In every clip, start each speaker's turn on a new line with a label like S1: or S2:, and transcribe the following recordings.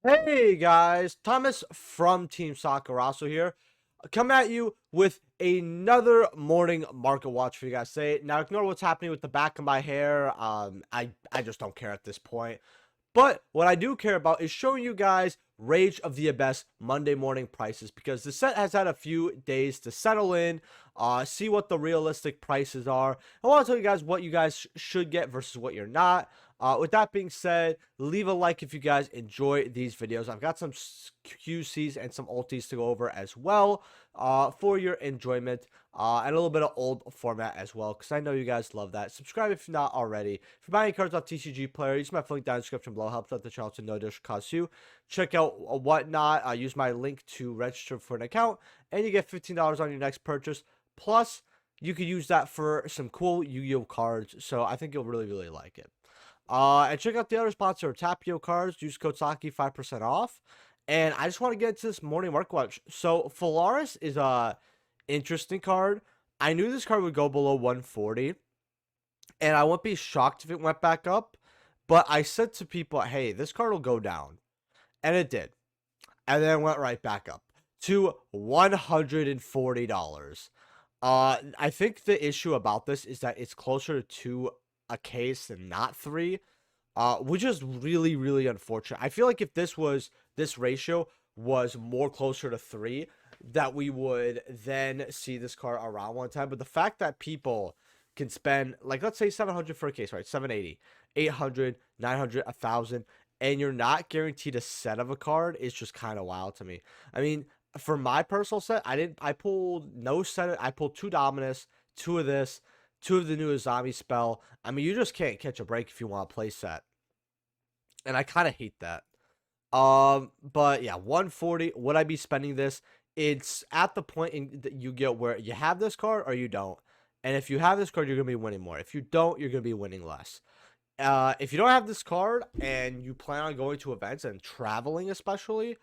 S1: Hey guys, Thomas from Team Sakuraso here. Come at you with another morning market watch for you guys today. Now ignore what's happening with the back of my hair. I just don't care at this point. But what I do care about is showing you guys Rage of the Abyss Monday morning prices, because the set has had a few days to settle in, see what the realistic prices are. I want to tell you guys what you guys should get versus what you're not. With that being said, leave a like if you guys enjoy these videos. I've got some QCs and some ultis to go over as well for your enjoyment, and a little bit of old format as well, because I know you guys love that. Subscribe if you're not already. If you're buying cards off TCG Player, use my link down in the description below. Helps out the channel to no additional cost you. Check out whatnot. Use my link to register for an account, and you get $15 on your next purchase. Plus, you could use that for some cool Yu-Gi-Oh cards. So I think you'll really like it. And check out the other sponsor, Tapio Cards. Use code Saki 5% off. And I just want to get into this morning market watch. So FUWALOS is a interesting card. I knew this card would go below 140, and I wouldn't be shocked if it went back up. But I said to people, hey, this card will go down. And it did. And then it went right back up to $140. I think the issue about this is that it's closer to a case than not 3, which is really unfortunate. I feel like if this ratio was more closer to 3, that we would then see this card around 110. But the fact that people can spend, like, let's say 700 for a case, right? 780, 800, 900, 1000, and you're not guaranteed a set of a card is just kind of wild to me. I mean, for my personal set, I pulled no set. I pulled 2 Dominus, 2 of this, 2 of the newest zombie spell. I mean, you just can't catch a break if you want to play set, and I kind of hate that. But yeah, 140. Would I be spending this? It's at the point that you get where you have this card or you don't. And if you have this card, you're gonna be winning more. If you don't, you're gonna be winning less. If you don't have this card and you plan on going to events and traveling, especially,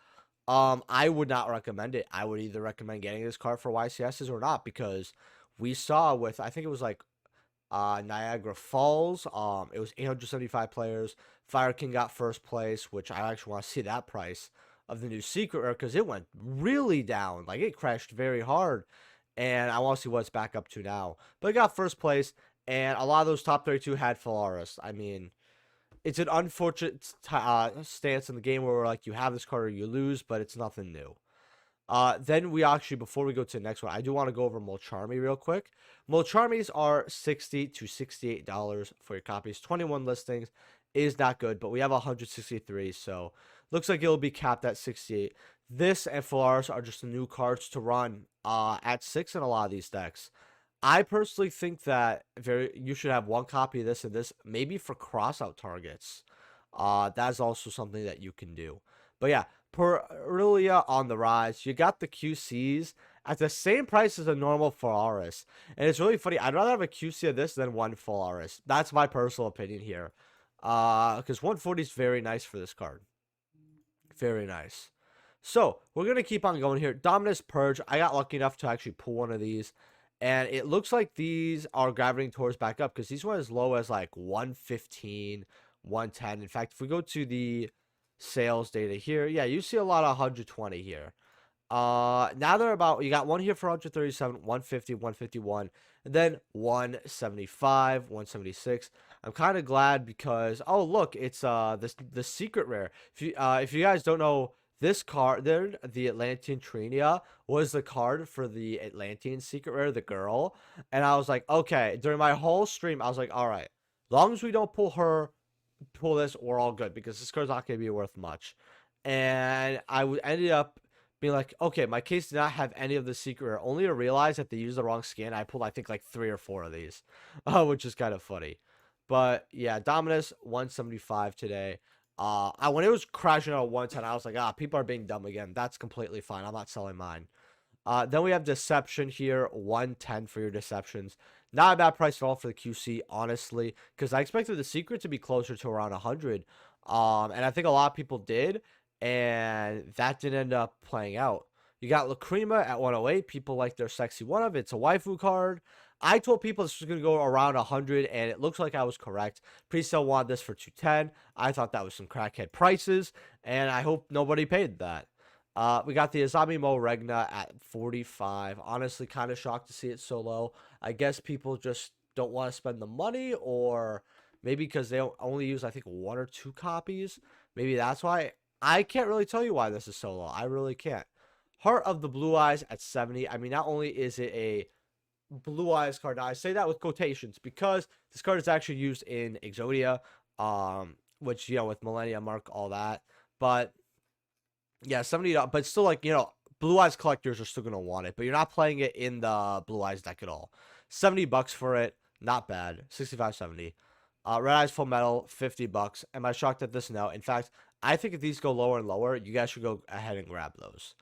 S1: I would not recommend it. I would either recommend getting this card for YCSs or not, because we saw with, I think it was like Niagara Falls, it was 875 players. Fire King got first place, which I actually want to see that price of the new secret rare, because it went really down. Like, it crashed very hard, and I want to see what it's back up to now. But it got first place, and a lot of those top 32 had FUWALOS. I mean, it's an unfortunate stance in the game where, like, you have this card or you lose, but it's nothing new. Then we actually, before we go to the next one, I do want to go over Molcharmy real quick. Molcharmies are $60 to $68 for your copies. 21 listings is not good, but we have 163, so looks like it'll be capped at 68. This and FUWALOS are just the new cards to run at 6 in a lot of these decks. I personally think that you should have 1 copy of this and this, maybe for crossout targets. That's also something that you can do. But yeah, Perelia on the rise. You got the QCs at the same price as a normal FUWALOS. And it's really funny. I'd rather have a QC of this than 1 FUWALOS. That's my personal opinion here. Because 140 is very nice for this card. Very nice. So, we're going to keep on going here. Dominus Purge. I got lucky enough to actually pull one of these. And it looks like these are gravitating towards back up, because these went as low as like 115, 110. In fact, if we go to the sales data here, yeah, you see a lot of 120 here. Now they're about, you got one here for 137, 150, 151, and then 175, 176. I'm kind of glad because, oh look, it's the secret rare. If you guys don't know, this card there, the Atlantean Trinia, was the card for the Atlantean secret rare, the girl. And I was like, okay, during my whole stream, I was like, all right, as long as we don't pull this, we're all good, because this card's not going to be worth much. And I ended up being like, okay, my case did not have any of the secret rare, only to realize that they used the wrong skin. I pulled, I think, like 3 or 4 of these, which is kind of funny. But yeah, Dominus 175 today. When it was crashing out at 110, I was like, people are being dumb again. That's completely fine. I'm not selling mine. Then we have Deception here, 110 for your Deceptions. Not a bad price at all for the QC, honestly, because I expected the secret to be closer to around 100. And I think a lot of people did, and that didn't end up playing out. You got Lacrima at 108. People like their sexy one of. It's a waifu card. I told people this was going to go around 100, and it looks like I was correct. Pre-sale wanted this for 210. I thought that was some crackhead prices, and I hope nobody paid that. We got the Azami Mo Regna at 45. Honestly, kind of shocked to see it so low. I guess people just don't want to spend the money, or maybe because they only use, I think, 1 or 2 copies. Maybe that's why. I can't really tell you why this is so low. I really can't. Heart of the Blue Eyes at 70. I mean, not only is it a Blue Eyes card, now I say that with quotations because this card is actually used in Exodia, which, you know, with Millennia Mark, all that. But yeah, 70, but still, like, you know, Blue Eyes collectors are still going to want it, but you're not playing it in the Blue Eyes deck at all. $70 for it, not bad. 65.70. Red Eyes Full Metal, $50. Am I shocked at this? No. In fact, I think if these go lower and lower, you guys should go ahead and grab those.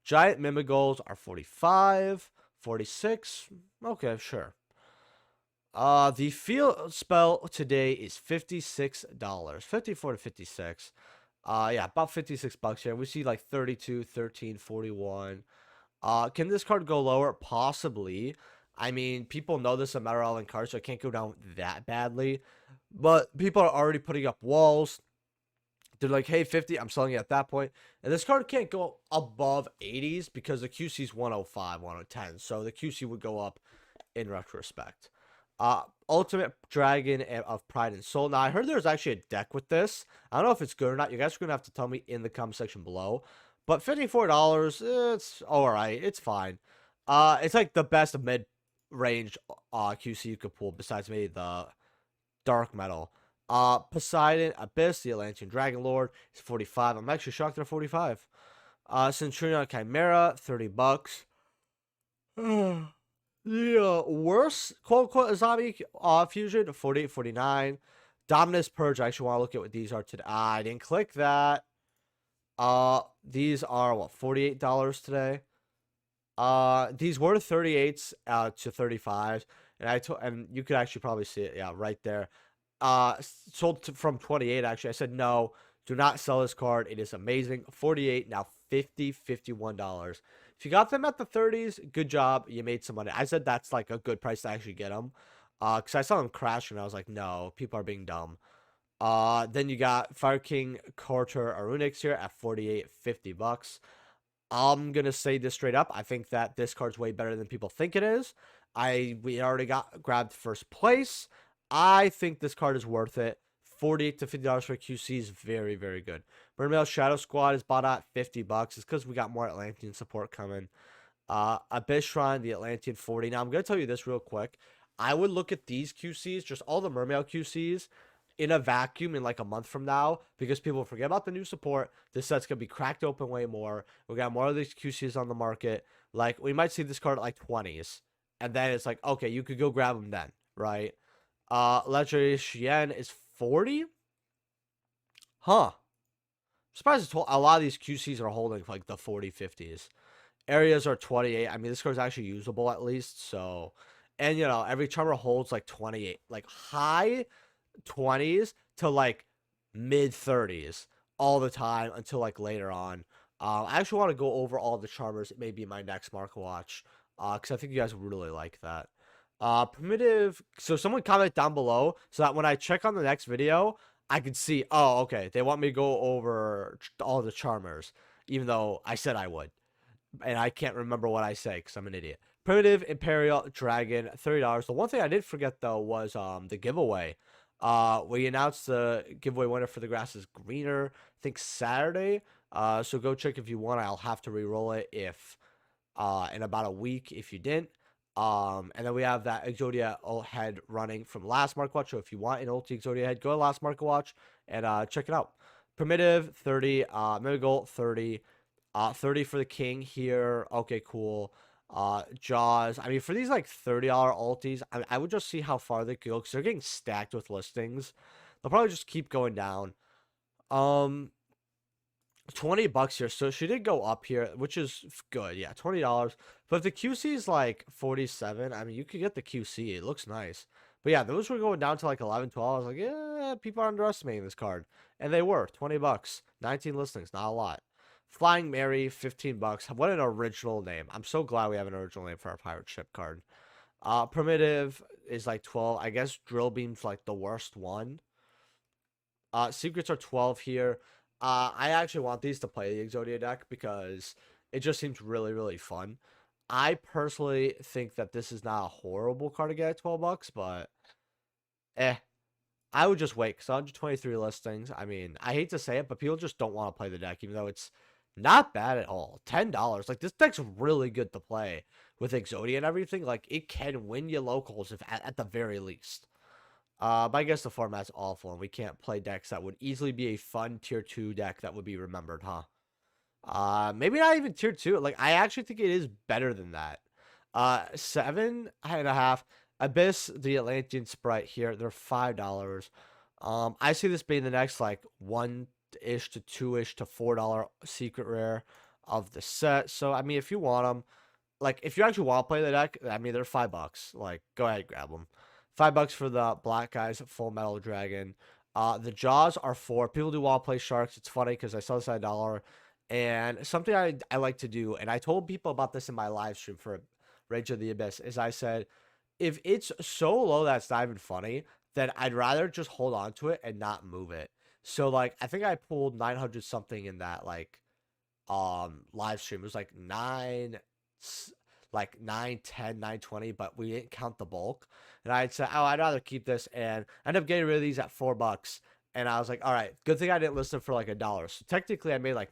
S1: Giant Mimigols are 45, 46. Okay, sure. The field spell today is $56. 54 to 56. Yeah, about $56 here. We see like 32, 13, 41. Can this card go lower? Possibly. I mean, people know this is a Metal Island card, so it can't go down that badly. But people are already putting up walls. They're like, hey, 50, I'm selling it at that point. And this card can't go above 80s because the QC is 105, 110. So the QC would go up in retrospect. Ultimate Dragon of Pride and Soul. Now, I heard there's actually a deck with this. I don't know if it's good or not. You guys are going to have to tell me in the comment section below. But $54, it's all right. It's fine. It's like the best mid-range QC you could pull besides maybe the Dark Metal. Poseidon, Abyss, the Atlantean Dragon Lord is 45. I'm actually shocked they're 45. Centurion Chimera, $30. The worst quote-unquote Azami fusion, 48, 49. Dominus Purge, I actually want to look at what these are today. I didn't click that. These are, what, $48 today? These were 38s to 35s. And you could actually probably see it, yeah, right there. Sold from 28, actually. I said, no, do not sell this card. It is amazing. 48, now $50, $51. If you got them at the 30s, good job. You made some money. I said that's like a good price to actually get them. Because I saw them crash, and I was like, no, people are being dumb. Then you got Fire King Quarter Arunix here at 48, $50. I'm going to say this straight up. I think that this card's way better than people think it is. We already grabbed first place. I think this card is worth it. $48 to $50 for QC is very, very good. Mermail Shadow Squad is bought at $50. It's because we got more Atlantean support coming. Abyss Shrine, the Atlantean, 40. Now, I'm going to tell you this real quick. I would look at these QCs, just all the Mermail QCs, in a vacuum in like a month from now, because people forget about the new support. This set's going to be cracked open way more. We got more of these QCs on the market. Like, we might see this card at like 20s. And then it's like, okay, you could go grab them then, right? Legendary Shien is 40? Huh. I'm surprised a lot of these QCs are holding like the 40, 50s. Areas are 28. I mean, this card's actually usable at least, so... And, you know, every charmer holds like 28. Like, high 20s to like mid 30s all the time until like later on. I actually want to go over all the charmers, maybe in my next Market Watch, because I think you guys would really like that. Primitive, so someone comment down below so that when I check on the next video, I can see, oh, okay, they want me to go over all the charmers, even though I said I would. And I can't remember what I say because I'm an idiot. Primitive Imperial Dragon, $30. The one thing I did forget, though, was the giveaway. We announced the giveaway winner for the grass is greener, I think Saturday. So go check if you want. I'll have to re-roll it if in about a week if you didn't. And then we have that Exodia head running from last Market Watch. So if you want an ulti Exodia head, go to last Market Watch and check it out. Primitive, 30. Mimigold, 30. 30 for the king here. Okay, cool. Jaws. I mean, for these like $30 ultis, I would just see how far they go because they're getting stacked with listings. They'll probably just keep going down. $20 here. So she did go up here, which is good. Yeah, $20. But if the QC is like 47, I mean, you could get the QC. It looks nice. But yeah, those were going down to like 11, 12. I was like, yeah, people are underestimating this card. And they were. $20. 19 listings. Not a lot. Flying Mary, $15. What an original name. I'm so glad we have an original name for our pirate ship card. Primitive is like 12. I guess Drill Beam's like the worst one. Secrets are 12 here. I actually want these to play the Exodia deck because it just seems really, really fun. I personally think that this is not a horrible card to get at 12 bucks, but eh. I would just wait because 123 listings. I mean, I hate to say it, but people just don't want to play the deck, even though it's not bad at all. $10. Like, this deck's really good to play with Exodia and everything. Like, it can win you locals if at the very least. But I guess the format's awful, and we can't play decks that would easily be a fun tier 2 deck that would be remembered, huh? Maybe not even tier 2. Like, I actually think it is better than that. 7.5. Abyss, the Atlantean Sprite here, they're $5. I see this being the next, like, 1-ish to 2-ish to $4 secret rare of the set. So, I mean, if you want them, like, if you actually want to play the deck, I mean, they're $5. Like, go ahead, grab them. $5 for the black guys, Full Metal Dragon. The Jaws are 4. People do want to play Sharks. It's funny because I saw this at $1. And something I like to do, and I told people about this in my live stream for Rage of the Abyss, is I said, if it's so low that's not even funny, then I'd rather just hold on to it and not move it. So, like, I think I pulled 900 something in that, like, live stream. It was like 9, 10, 920, but we didn't count the bulk. And I'd say, oh, I'd rather keep this, and I ended up getting rid of these at $4. And I was like, all right, good thing I didn't listen for like $1. So technically I made like,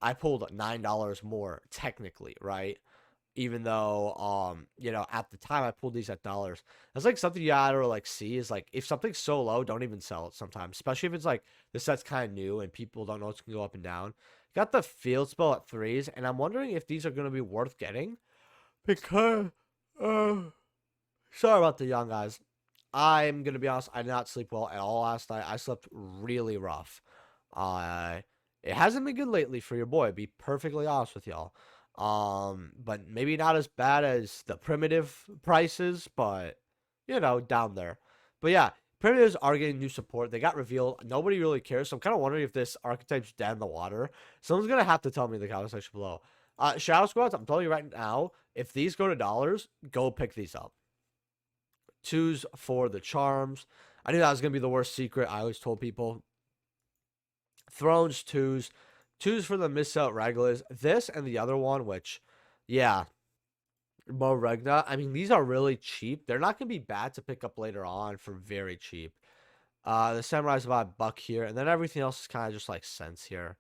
S1: I pulled $9 more technically, right? Even though at the time I pulled these at dollars. That's like something you gotta like see is like if something's so low, don't even sell it sometimes. Especially if it's like the set's kind of new and people don't know it's gonna go up and down. Got the field spell at 3s, and I'm wondering if these are gonna be worth getting. Because uh sorry about the young guys. I'm gonna be honest, I did not sleep well at all last night. I slept really rough. Uh it hasn't been good lately for your boy, be perfectly honest with y'all. But maybe not as bad as the primitive prices, but down there. But yeah, primitives are getting new support. They got revealed. Nobody really cares. So I'm kind of wondering if this archetype's dead in the water. Someone's gonna have to tell me in the comment section below. Shadow Squads, I'm telling you right now, if these go to dollars, go pick these up. 2s for the charms. I knew that was gonna be the worst secret. I always told people. Thrones 2s. 2s for the miss out regulars. This and the other one, which, yeah, Mo Regna. I mean, these are really cheap. They're not going to be bad to pick up later on for very cheap. The Samurai's about $1 here, and then everything else is kind of just like cents here.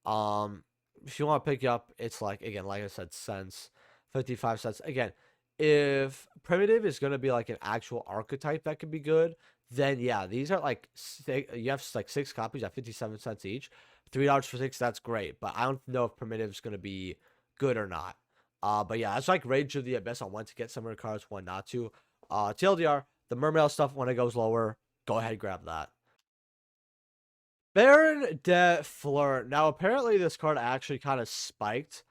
S1: If you want to pick up, it's like, again, like I said, cents, 55 cents. Again, if primitive is going to be like an actual archetype that could be good, then yeah, these are like, you have like 6 copies at 57 cents each. $3 for 6, that's great. But I don't know if primitive's going to be good or not. But yeah, it's like Rage of the Abyss on when to get some of the cards, when not to. TLDR, the Mermail stuff, when it goes lower, go ahead, grab that. Baron de Fleur. Now, apparently this card actually kind of spiked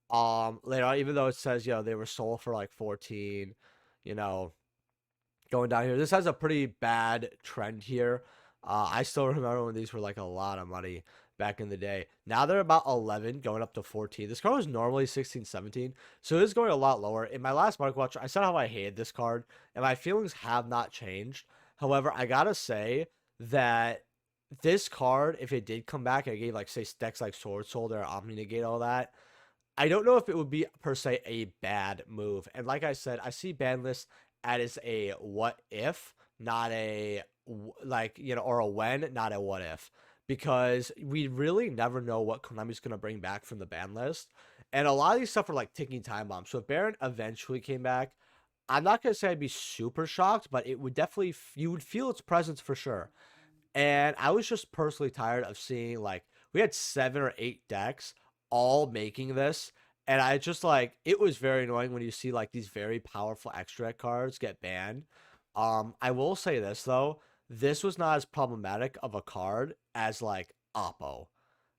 S1: later on, even though it says, they were sold for like 14, going down here. This has a pretty bad trend here. I still remember when these were like a lot of money back in the day. Now they're about 11, going up to 14. This card was normally 16, 17, so it is going a lot lower. In my last Mark Watch, I said how I hated this card, and my feelings have not changed. However, I gotta say that this card, if it did come back, I gave like, say, decks like Sword Soldier, Omni Negate, all that, I don't know if it would be per se a bad move. And like I said, I see Banlist as a what if, not a or a when, not a what if, because we really never know what Konami's going to bring back from the ban list. And a lot of these stuff are like ticking time bombs. So if Baron eventually came back, I'm not going to say I'd be super shocked, but it would definitely, you would feel its presence for sure. And I was just personally tired of seeing, like, we had 7 or 8 decks all making this. And I just, like, it was very annoying when you see, like, these very powerful extra cards get banned. I will say this, though. This was not as problematic of a card as, like, Oppo.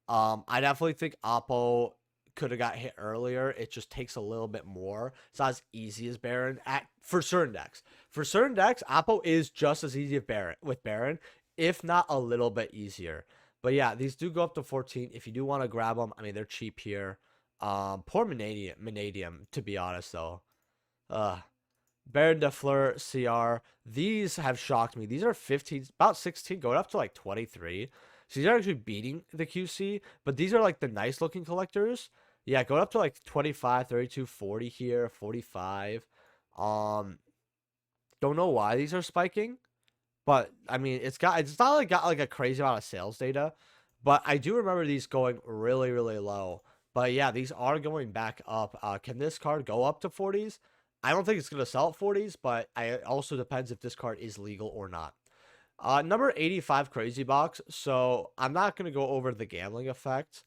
S1: I definitely think Oppo could have got hit earlier. It just takes a little bit more. It's not as easy as Baron for certain decks. For certain decks, Oppo is just as easy with Baron, if not a little bit easier. But yeah, these do go up to 14. If you do want to grab them, I mean, they're cheap here. Poor Manadium, to be honest, though. Baron de Fleur CR. These have shocked me. These are 15, about 16, going up to like 23. So these are actually beating the QC, but these are like the nice looking collectors. Yeah, going up to like 25, 32, 40 here, 45. Um, don't know why these are spiking, but I mean, it's not like got like a crazy amount of sales data, but I do remember these going really, really low. But yeah, these are going back up. Can this card go up to 40s? I don't think it's gonna sell at 40s, but it also depends if this card is legal or not. Number 85 Crazy Box. So I'm not gonna go over the gambling effect.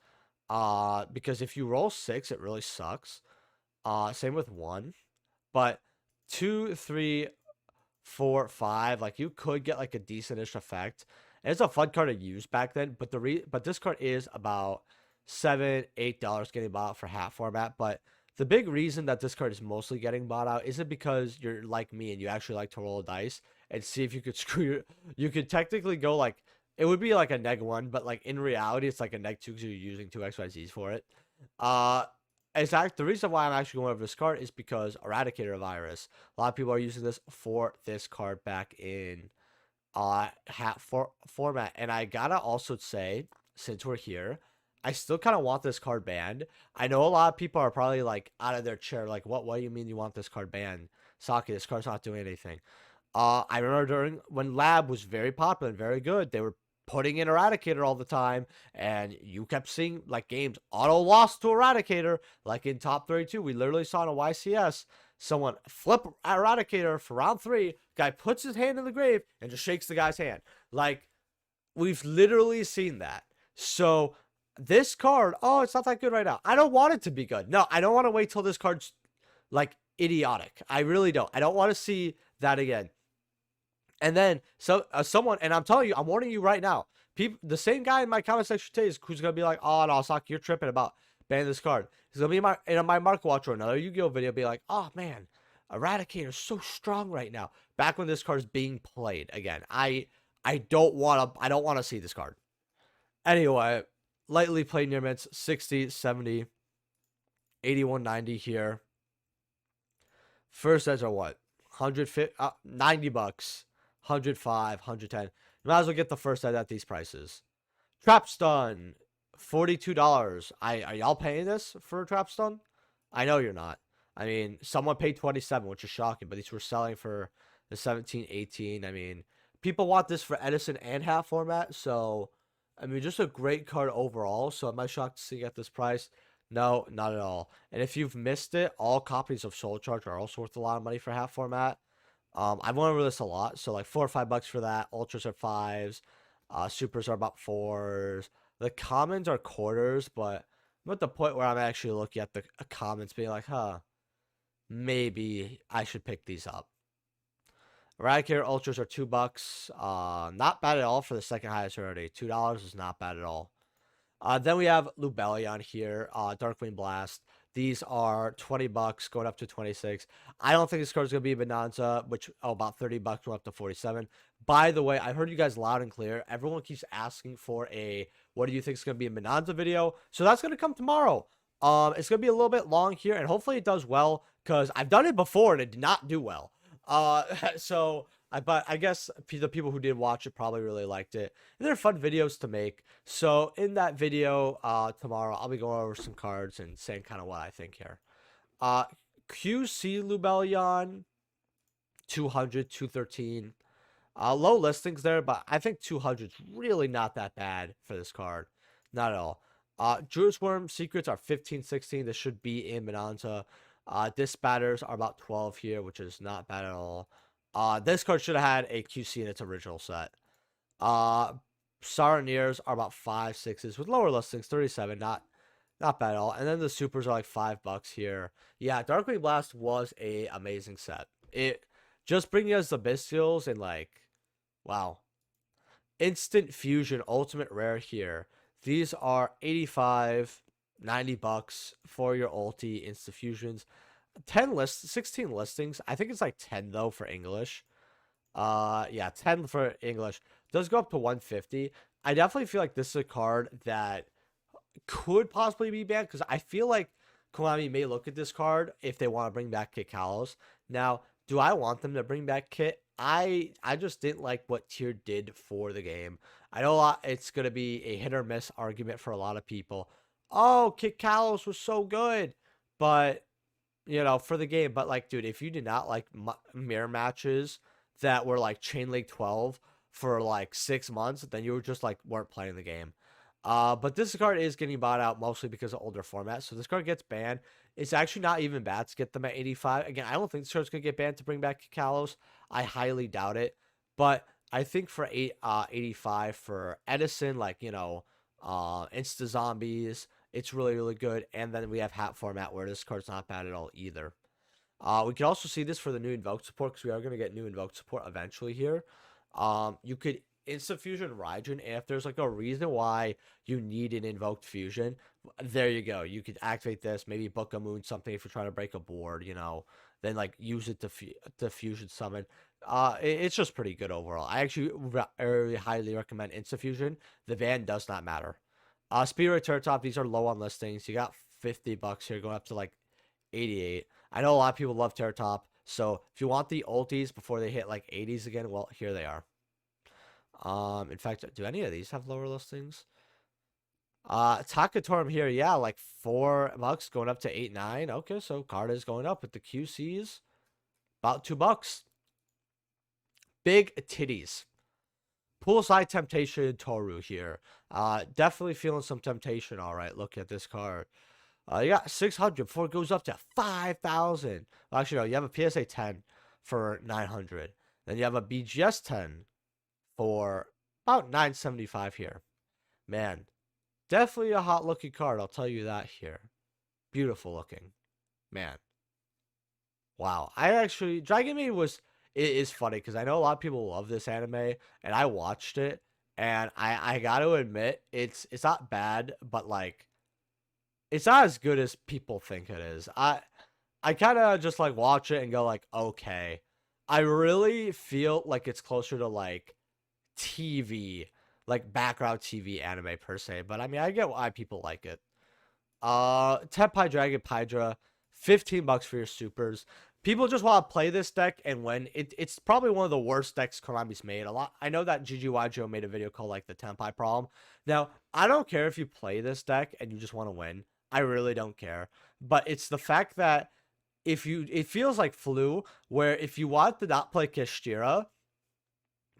S1: Because if you roll 6, it really sucks. Same with 1. But 2, 3, 4, 5, like you could get like a decentish effect. And it's a fun card to use back then, but but this card is about $7, $8 getting bought out for half format. But the big reason that this card is mostly getting bought out isn't because you're like me and you actually like to roll a dice and see if you could you could technically go like it would be like a -1, but like in reality it's like a -2 because you're using 2 XYZs for it. Uh the reason why I'm actually going over this card is because Eradicator Virus. A lot of people are using this for this card back in format. And I gotta also say, since we're here, I still kind of want this card banned. I know a lot of people are probably like out of their chair, like, what do you mean you want this card banned? Saki, this card's not doing anything. I remember during when Lab was very popular and very good, they were putting in Eradicator all the time, and you kept seeing like games auto lost to Eradicator, like in top 32. We literally saw in a YCS someone flip Eradicator for round 3. Guy puts his hand in the grave and just shakes the guy's hand. Like, we've literally seen that. So this card, oh, it's not that good right now. I don't want it to be good. No, I don't want to wait till this card's like idiotic. I really don't. I don't want to see that again. And then someone, and I'm telling you, I'm warning you right now. People, the same guy in my comment section today is who's gonna be like, "Oh no, Sock, you're tripping about banning this card." He's gonna be in my Market Watch or another Yu-Gi-Oh video, be like, "Oh man, Eradicator's so strong right now." Back when this card is being played again, I don't want to see this card. Anyway, lightly played near mints, 60, 70, 81, 90 here. First edge are what? 150, $90. 105, 110. You might as well get the first set at these prices. Trap Stun, $42. Are y'all paying this for Trap Stun? I know you're not. I mean, someone paid 27, which is shocking, but these were selling for the 17, 18. I mean, people want this for Edison and half format, so I mean, just a great card overall. So am I shocked to see it at this price? No, not at all. And if you've missed it, all copies of Soul Charge are also worth a lot of money for half format. I've went over this a lot, so like $4 or $5 for that. Ultras are 5s, supers are about 4s. The commons are quarters, but I'm at the point where I'm actually looking at the comments, being like, huh, maybe I should pick these up. Eradicator Ultras are $2. Not bad at all for the second highest rarity. $2 is not bad at all. Then we have Lubellion here, Darkwing Blast. These are $20 going up to 26. I don't think this card is going to be a Bonanza, which about $30 going up to 47. By the way, I heard you guys loud and clear. Everyone keeps asking for a what do you think is going to be a Bonanza video. So that's going to come tomorrow. It's going to be a little bit long here, and hopefully it does well because I've done it before and it did not do well. But I guess the people who did watch it probably really liked it. And they're fun videos to make. So in that video tomorrow, I'll be going over some cards and saying kind of what I think here. QC Lubellion, 200, 213. Low listings there, but I think 200 is really not that bad for this card. Not at all. Druid's Worm Secrets are 15, 16. This should be in Bonanza. Disbatters are about 12 here, which is not bad at all. This card should have had a QC in its original set. Saronniers are about 5, 6s with lower listings, 37, not bad at all. And then the supers are like $5 here. Yeah, Darkwing Blast was a amazing set. It just bringing us the Bystials and like, wow. Instant Fusion, ultimate rare here. These are 85, $90 for your ulti instant fusions. 16 listings. I think it's like 10 though for English. Yeah, 10 for English. Does go up to 150. I definitely feel like this is a card that could possibly be banned because I feel like Konami may look at this card if they want to bring back QCR'S. Now, Do I want them to bring back Kit? I just didn't like what Tier did for the game. I know it's gonna be a hit or miss argument for a lot of people. Oh, Kit Kalos was so good, but for the game. But like, dude, if you did not like mirror matches that were like Chain League 12 for like 6 months, then you were just like weren't playing the game. But this card is getting bought out mostly because of older formats. So this card gets banned. It's actually not even bad to get them at 85. Again, I don't think this card's gonna get banned to bring back Kalos. I highly doubt it. But I think for 85 for Edison, like Insta Zombies, it's really really good. And then we have hat format where this card's not bad at all either. We can also see this for the new invoke support because we are going to get new invoke support eventually here. You could instant fusion Raijin, and if there's like a reason why you need an invoked fusion, there you go. You could activate this, maybe book a moon something if you're trying to break a board, then like use it to fusion summon. It's just pretty good overall. I actually really highly recommend instant fusion. The ban does not matter. Speedroid turret top, these are low on listings. You got $50 here, going up to like 88. I know a lot of people love Terra Top, so if you want the ultis before they hit like 80s again, well, here they are. In fact, do any of these have lower listings? Takatorum here, yeah, like $4 going up to 8-9. Okay, so card is going up with the QCs. About $2. Big titties. Poolside Temptation Toru here. Definitely feeling some temptation. All right, look at this card. You got 600 before it goes up to 5,000. Well, actually, no, you have a PSA 10 for 900. Then you have a BGS 10 for about 975 here. Man, definitely a hot looking card. I'll tell you that here. Beautiful looking. Man. Wow. Dragon Maid is funny because I know a lot of people love this anime and I watched it and I got to admit it's not bad, but like it's not as good as people think it is. I kind of just like watch it and go like, okay. I really feel like it's closer to like TV, like background TV anime per se. But I mean, I get why people like it. Tenpai Dragon Pydra, $15 for your supers. People just want to play this deck and win. It's probably one of the worst decks Konami's made. I know that GGYJO made a video called like the Tenpai problem. Now, I don't care if you play this deck and you just want to win. I really don't care. But it's the fact that it feels like Flu, where if you want to not play Kishira,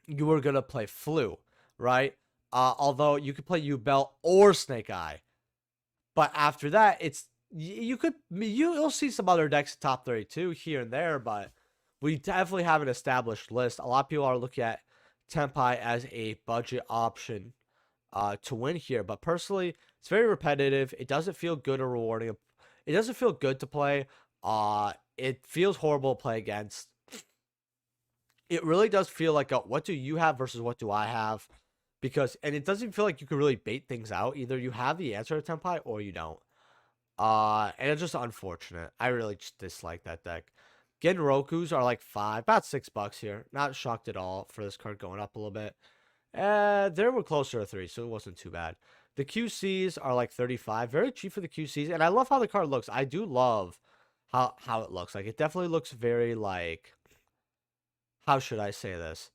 S1: you were gonna play Flu, right? Although you could play U-Bell or Snake Eye. But after that, you'll see some other decks top 32 here and there, but we definitely have an established list. A lot of people are looking at Tenpai as a budget option to win here, but personally, it's very repetitive. It doesn't feel good or rewarding. It doesn't feel good to play. It feels horrible to play against. It really does feel like what do you have versus what do I have? And it doesn't feel like you can really bait things out. Either you have the answer to Tenpai or you don't. And it's just unfortunate. I really just dislike that deck. Genrokus are like about $6 here. Not shocked at all for this card going up a little bit. They were closer to 3, so it wasn't too bad. The QCs are like 35, very cheap for the QCs, and I love how the card looks. I do love how it looks. Like it definitely looks very like, how should I say this?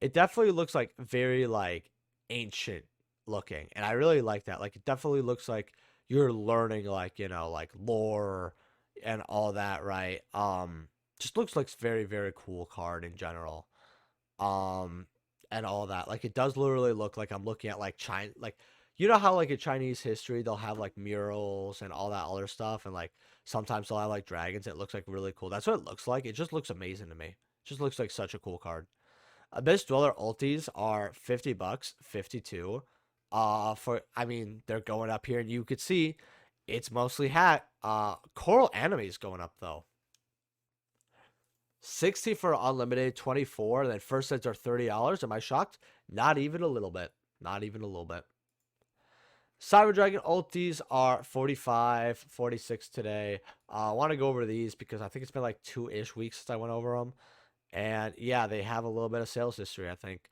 S1: It definitely looks like very like ancient looking, and I really like that. Like it definitely looks like you're learning like like lore and all that, right? Just looks like very very cool card in general. And all that. Like it does literally look like I'm looking at like China, like how like in Chinese history they'll have like murals and all that other stuff, and like sometimes they'll have like dragons. It looks like really cool. That's what it looks like. It just looks amazing to me. It just looks like such a cool card. Abyss Dweller ultis are $50, 52. I mean, they're going up here, and you could see it's mostly hat. Coral Anime is going up though. 60 for unlimited, 24, and then first sets are $30. Am I shocked? Not even a little bit. Not even a little bit. Cyber Dragon ultis are 45, 46 today. I want to go over these because I think it's been like 2-ish weeks since I went over them. And yeah, they have a little bit of sales history, I think.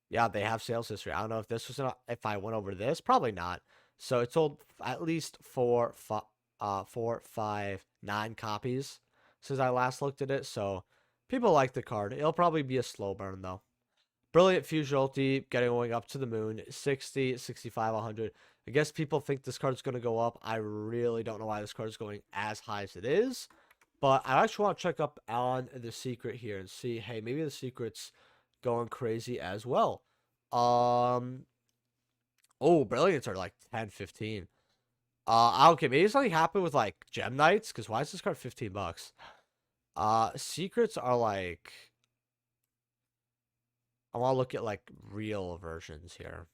S1: Yeah, they have sales history. I don't know if this was if I went over this, probably not. So it sold at least 4, 5, 9 copies since I last looked at it. So People like the card. It'll probably be a slow burn, though. Brilliant Fusion Ulti, going up to the moon. 60, 65, 100. I guess people think this card's going to go up. I really don't know why this card is going as high as it is. But I actually want to check up on the secret here and see, hey, maybe the secret's going crazy as well. Oh, Brilliants are like 10, 15. Okay, maybe something happened with like Gem Knights, because why is this card 15 bucks? Secrets are like, I want to look at like real versions here.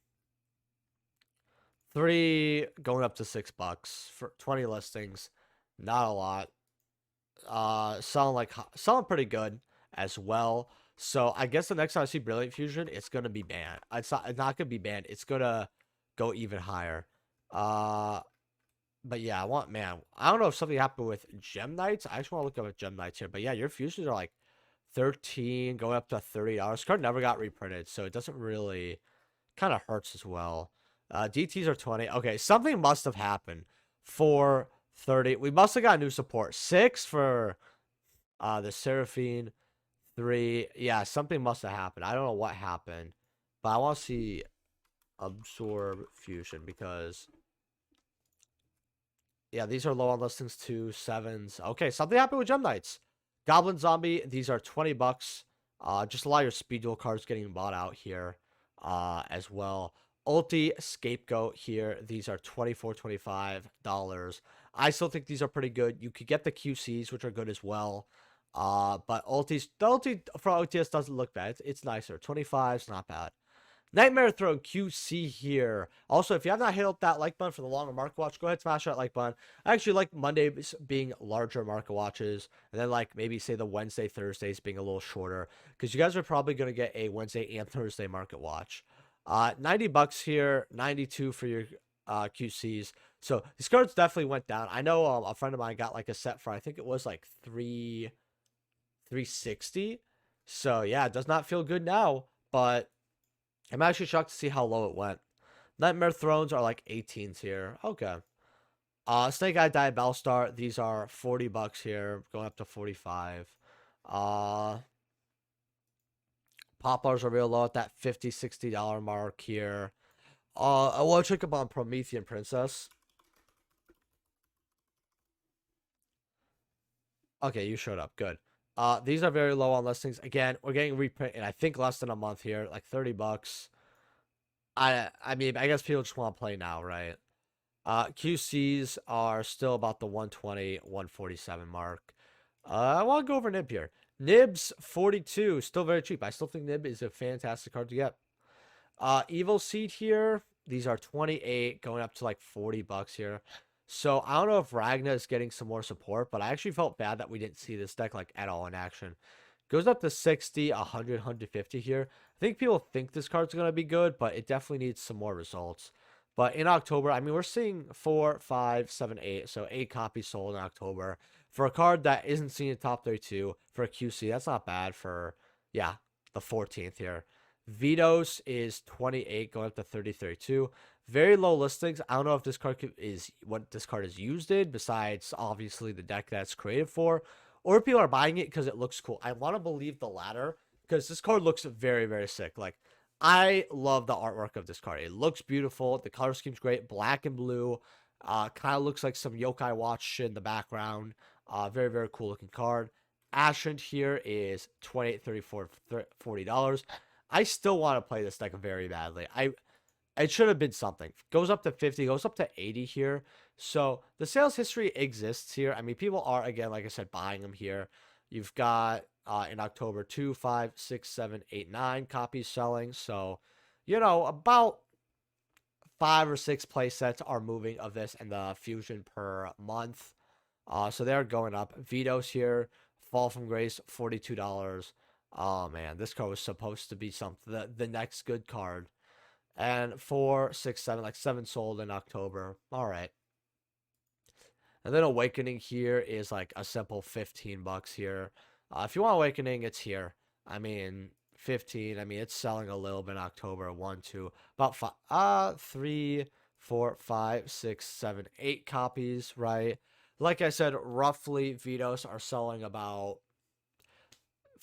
S1: 3 going up to $6 for 20 listings. Not a lot. Selling pretty good as well. So I guess the next time I see Brilliant Fusion, it's gonna be banned. It's not gonna be banned. It's gonna go even higher. But yeah, I don't know if something happened with Gem Knights. I just want to look up at Gem Knights here. But yeah, your fusions are like 13 going up to $30. Card never got reprinted, so it doesn't really, kind of hurts as well. DTs are 20. Okay, something must have happened for 30. We must have got new support. 6 for the Seraphine. 3. Yeah, something must have happened. I don't know what happened, but I want to see Absorb Fusion because yeah, these are low on listings too. 7s. Okay, something happened with Gem Knights. Goblin Zombie, these are 20 bucks. Just a lot of your speed duel cards getting bought out here as well. Ulti Scapegoat here, these are $24, $25. I still think these are pretty good. You could get the QCs, which are good as well. But the ulti for OTS doesn't look bad. It's nicer. 25 is not bad. Nightmare Throne QC here. Also, if you have not hit that like button for the longer market watch, go ahead and smash that like button. I actually like Mondays being larger market watches, and then like maybe say the Wednesday, Thursdays being a little shorter, because you guys are probably going to get a Wednesday and Thursday market watch. 90 bucks here, 92 for your QCs. So these cards definitely went down. I know a friend of mine got like a set for, I think it was like 360. So yeah, it does not feel good now, but I'm actually shocked to see how low it went. Nightmare Thrones are like 18s here. Okay. Snake Eye Diabellstar, these are 40 bucks here, going up to 45. Poplars are real low at that $50, $60 mark here. I want to check up on Promethean Princess. Okay, you showed up. Good. These are very low on listings. Again, we're getting reprint in I think less than a month here, like 30 bucks. I mean, I guess people just want to play now, right? QCs are still about the 120, 147 mark. I want to go over Nib here. Nib's 42, still very cheap. I still think Nib is a fantastic card to get. Evil Seed here, these are 28, going up to like 40 bucks here. So I don't know if Ragna is getting some more support, but I actually felt bad that we didn't see this deck like at all in action. Goes up to 60, 100, 150 here. I think people think this card's going to be good, but it definitely needs some more results. But in October, I mean, we're seeing 4, 5, 7, 8. So 8 copies sold in October. For a card that isn't seen in top 32 for a QC, that's not bad for, yeah, the 14th here. Vitos is 28, going up to 30, 32. Very low listings. I don't know if this card is what this card is used in, besides obviously the deck that's created for, or people are buying it because it looks cool. I want to believe the latter because this card looks very, very sick. Like, I love the artwork of this card. It looks beautiful. The color scheme's great. Black and blue. Kind of looks like some Yokai Watch shit in the background. Very, very cool looking card. Ashen here is $28, $34, $40. I still want to play this deck very badly. It should have been something. Goes up to 50, goes up to 80 here. So the sales history exists here. I mean, people are, again, like I said, buying them here. You've got in October 2, 5, 6, 7, 8, 9 copies selling. So, you know, about 5 or 6 play sets are moving of this and the fusion per month. So they're going up. Veto's here. Fall from Grace, $42. Oh man, this card was supposed to be something. The next good card. And 4, 6, 7, like 7 sold in October. All right. And then Awakening here is like a simple 15 bucks here. If you want Awakening, it's here. I mean, 15. I mean, it's selling a little bit in October. 1, 2, about 5, 3, 4, 5, 6, 7, 8 copies, right? Like I said, roughly Vitos are selling about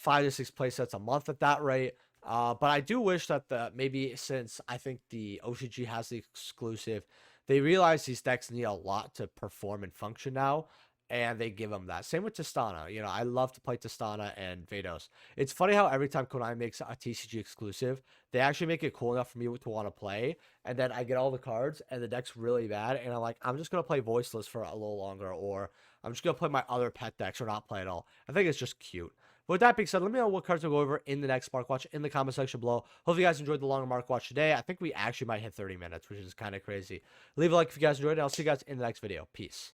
S1: 5 to 6 playsets a month at that rate. But I do wish that maybe since I think the OCG has the exclusive, they realize these decks need a lot to perform and function now, and they give them that. Same with Testana. You know, I love to play Testana and Vados. It's funny how every time Konami makes a TCG exclusive, they actually make it cool enough for me to want to play, and then I get all the cards, and the deck's really bad, and I'm like, I'm just going to play Voiceless for a little longer, or I'm just going to play my other pet decks or not play at all. I think it's just cute. But with that being said, let me know what cards to go over in the next Mark Watch in the comment section below. Hope you guys enjoyed the longer Mark Watch today. I think we actually might hit 30 minutes, which is kind of crazy. Leave a like if you guys enjoyed it. I'll see you guys in the next video. Peace.